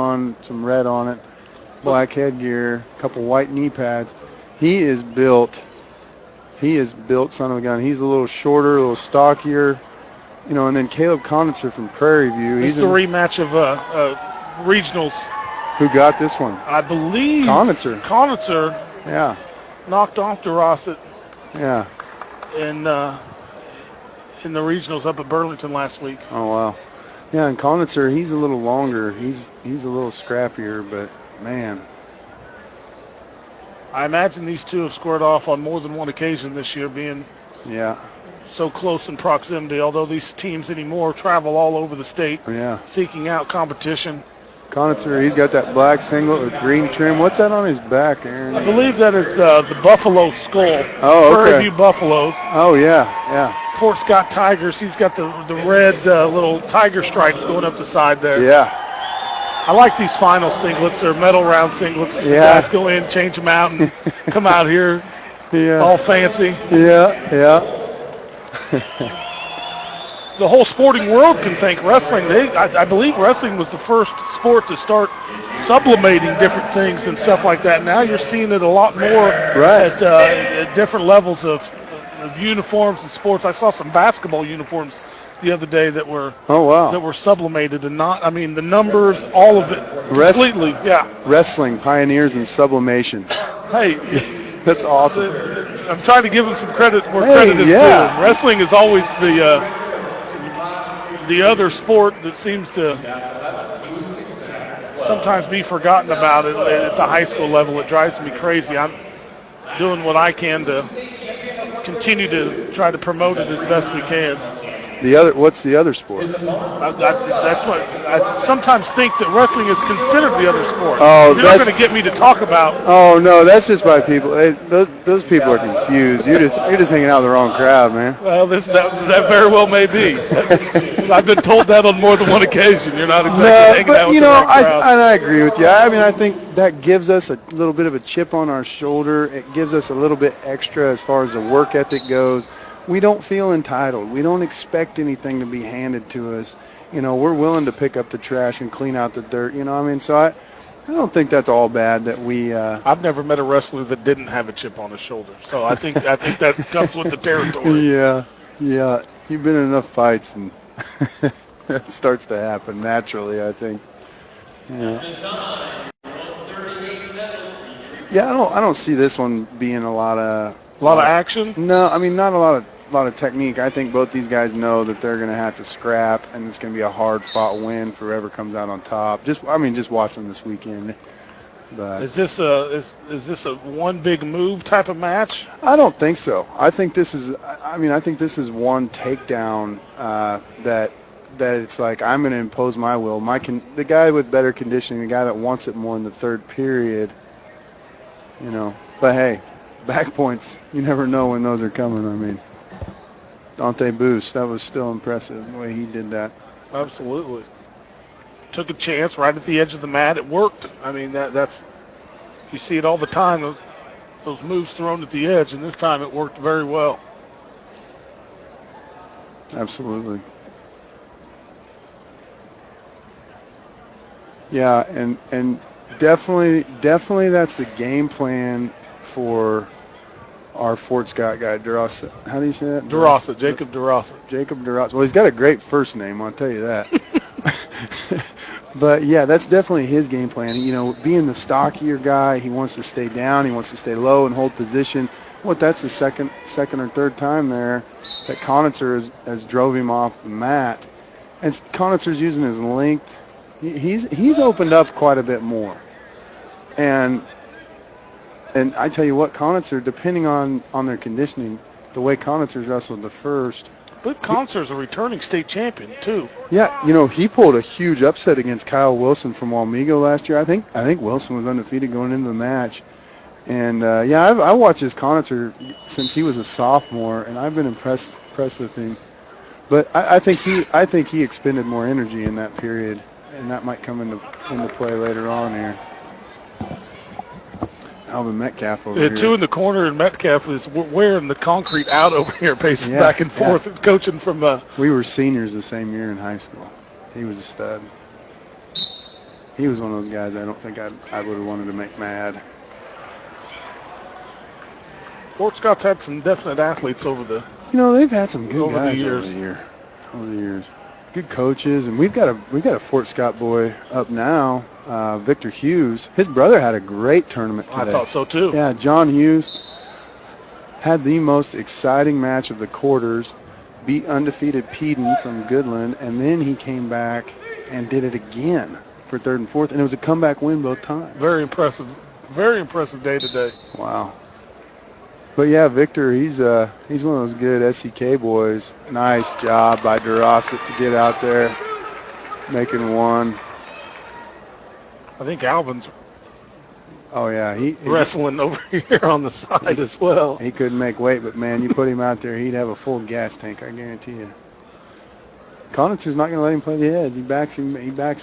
on, some red on it, black headgear, a couple white knee pads. He is built, son of a gun. He's a little shorter, a little stockier, and then Kaleb Konitzer from Prairie View. He's a rematch of regionals. Who got this one? I believe Konitzer. Yeah. Knocked off Durossette. Yeah. In the regionals up at Burlington last week. Oh, wow. Yeah, and Konitzer, he's a little longer. He's a little scrappier, but, man. I imagine these two have squared off on more than one occasion this year, being so close in proximity, although these teams anymore travel all over the state seeking out competition. Konitzer, he's got that black singlet with green trim. What's that on his back, Aaron? I believe that is the buffalo skull. Oh, okay. Prairie View Buffaloes. Oh, yeah. Fort Scott Tigers. He's got the red little tiger stripes going up the side there. Yeah. I like these final singlets. They're metal round singlets. Yeah. Guys go in, change them out, and come out here all fancy. Yeah. The whole sporting world can thank wrestling. I believe wrestling was the first sport to start sublimating different things and stuff like that. Now you're seeing it a lot more at different levels of uniforms and sports. I saw some basketball uniforms the other day that were that were sublimated and the numbers, all of it completely. Wrestling pioneers in sublimation. Hey, that's awesome. I'm trying to give them some credit where credit is due. Wrestling is always the other sport that seems to sometimes be forgotten about at the high school level. It drives me crazy. I'm doing what I can to continue to try to promote it as best we can. What's the other sport? That's what I sometimes think, that wrestling is considered the other sport. Oh, you're not going to get me to talk about. Oh no, that's just by people. Those people are confused. You're just hanging out with the wrong crowd, man. Well, that very well may be. I've been told that on more than one occasion. You're not exactly hanging out with the wrong crowd. I agree with you. I think that gives us a little bit of a chip on our shoulder. It gives us a little bit extra as far as the work ethic goes. We don't feel entitled. We don't expect anything to be handed to us. We're willing to pick up the trash and clean out the dirt. So I don't think that's all bad that we. I've never met a wrestler that didn't have a chip on his shoulder. So I think that comes with the territory. Yeah. You've been in enough fights, and it starts to happen naturally, I think. Yeah. I don't see this one being a lot of action. No, not a lot of technique. I think both these guys know that they're going to have to scrap, and it's going to be a hard-fought win for whoever comes out on top. Just watch them this weekend. But is this a one big move type of match? I don't think so. I think this is. I think this is one takedown that it's like, I'm going to impose my will. The guy with better conditioning, the guy that wants it more in the third period. But hey, back points, you never know when those are coming. Dante Boost, that was still impressive the way he did that. Absolutely. Took a chance right at the edge of the mat. It worked. That's you see it all the time, those moves thrown at the edge, and this time it worked very well. Absolutely. Yeah, and definitely that's the game plan for our Fort Scott guy, Drossette. How do you say that? Durossette, Jacob Durossette. Well, he's got a great first name, I'll tell you that. But, yeah, that's definitely his game plan. Being the stockier guy, he wants to stay down, he wants to stay low and hold position. That's the second or third time there that Konitzer has drove him off the mat. And Konitzer's using his length. He's opened up quite a bit more. And I tell you what, Konitzer, depending on their conditioning, the way Konitzer's wrestled the first. But Konitzer's a returning state champion, too. Yeah, he pulled a huge upset against Kyle Wilson from Walmego last year. I think Wilson was undefeated going into the match. And, I watched his Konitzer since he was a sophomore, and I've been impressed with him. But I think he expended more energy in that period, and that might come into play later on here. Alvin Metcalf over here. Two in the corner, and Metcalf is wearing the concrete out over here, pacing back and forth, coaching from. We were seniors the same year in high school. He was a stud. He was one of those guys I don't think I would have wanted to make mad. Fort Scott's had some definite athletes over the they've had some good over guys the years. over the years. Good coaches, and we've got a Fort Scott boy up now, Victor Hughes. His brother had a great tournament today. I thought so too. Yeah, John Hughes had the most exciting match of the quarters, beat undefeated Peden from Goodland, and then he came back and did it again for third and fourth, and it was a comeback win both times. Very impressive day today. Wow. But yeah, Victor, he's one of those good SEK boys. Nice job by Durossette to get out there, making one. I think Alvin's he wrestling over here on the side as well. He couldn't make weight, but man, you put him out there, he'd have a full gas tank, I guarantee you. Konitzer's not going to let him play the edge. He backs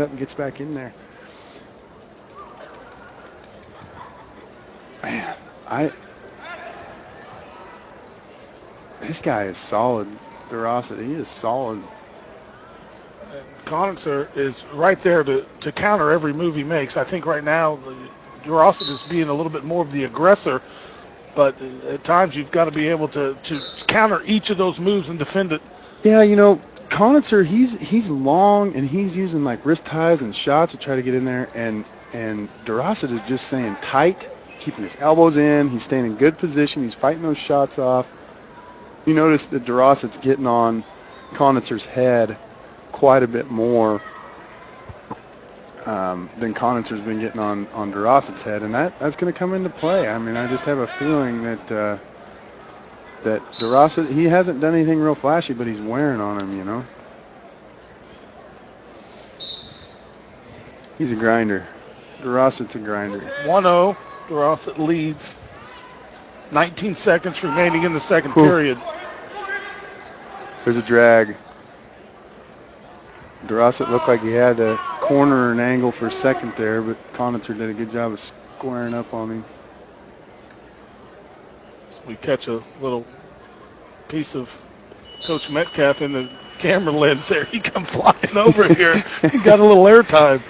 up and gets back in there. Man, this guy is solid, Durossette. He is solid. Konitzer is right there to counter every move he makes. I think right now Durossette is being a little bit more of the aggressor, but at times you've got to be able to counter each of those moves and defend it. Yeah, Konitzer, he's long and he's using like wrist ties and shots to try to get in there, and Durossette is just staying tight, keeping his elbows in. He's staying in good position. He's fighting those shots off. You notice that Durossette's getting on Konitzer's head quite a bit more than Konitzer's been getting on Durossette's head, and that's going to come into play. I mean, I just have a feeling that Durossette, he hasn't done anything real flashy, but he's wearing on him, He's a grinder. Durossette's a grinder. 1-0, Durossette leads. 19 seconds remaining in the second period. There's a drag. Durossette looked like he had a corner and angle for a second there, but Konitzer did a good job of squaring up on him. We catch a little piece of Coach Metcalf in the camera lens there. He come flying over here. He got a little airtime.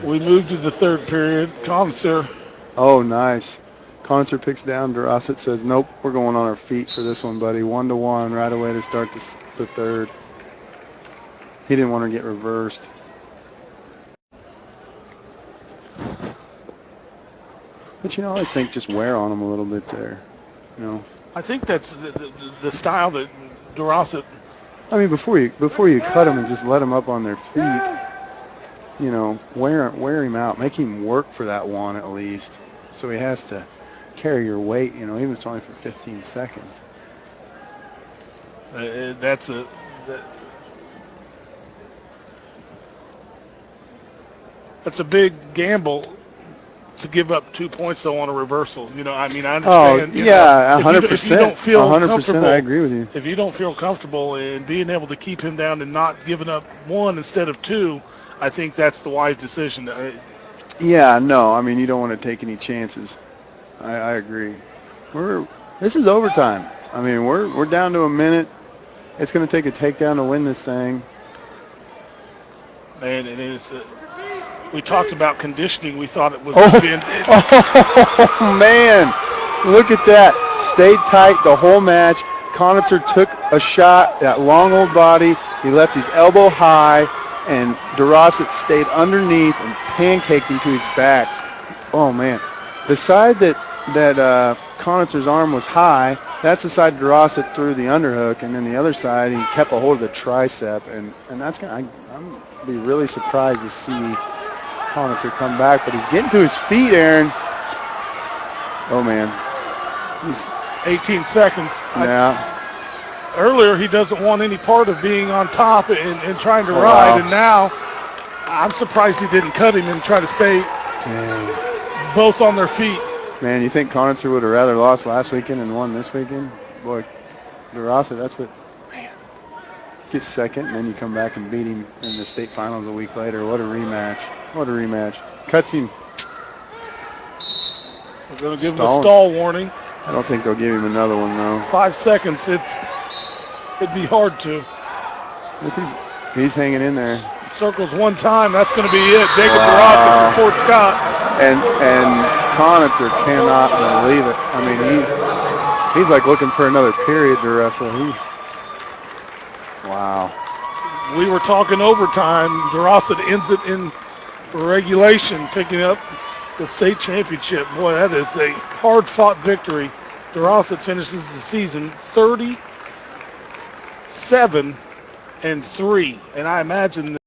We move to the third period. Konitzer. Oh, nice. Konitzer picks down. Durossette says, nope, we're going on our feet for this one, buddy. 1-1 right away to start the third. He didn't want to get reversed. But, I always think just wear on him a little bit there, I think that's the style that Durossette. I mean, before you cut him and just let him up on their feet, wear him out. Make him work for that one at least. So he has to carry your weight, even if it's only for 15 seconds. That's a big gamble to give up 2 points though on a reversal. I understand. Oh, yeah, 100%. If you don't feel 100%, I agree with you. If you don't feel comfortable in being able to keep him down and not giving up one instead of two, I think that's the wise decision. Yeah, no, I mean, you don't want to take any chances. I agree. This is overtime. I mean, we're down to a minute. It's going to take a takedown to win this thing. Man, it is. We talked about conditioning. We thought it was. Oh, man. Look at that. Stayed tight the whole match. Konitzer took a shot, that long old body. He left his elbow high, and Durossette stayed underneath and pancaked him to his back. Oh, man. The side that Konitzer's arm was high, that's the side Durossette threw the underhook, and then the other side he kept a hold of the tricep, and that's I'm be really surprised to see Konitzer come back, but he's getting to his feet, Aaron. Oh man, he's 18 seconds. Yeah. Earlier he doesn't want any part of being on top and trying to ride, wow. And now I'm surprised he didn't cut him and try to stay both on their feet. Man, you think Konitzer would have rather lost last weekend and won this weekend? Boy, Durossette, that's what, man. Gets second, and then you come back and beat him in the state finals a week later. What a rematch. What a rematch. Cuts him. We're going to give him a stall warning. I don't think they'll give him another one, though. 5 seconds. It'd be hard to. He's hanging in there. Circles one time. That's going to be it. Jacob Durossette for Fort Scott. And Konitzer cannot believe it. I mean, he's like looking for another period to wrestle. Wow. We were talking overtime. Durossette ends it in regulation, picking up the state championship. Boy, that is a hard-fought victory. Durossette finishes the season 37-3, and I imagine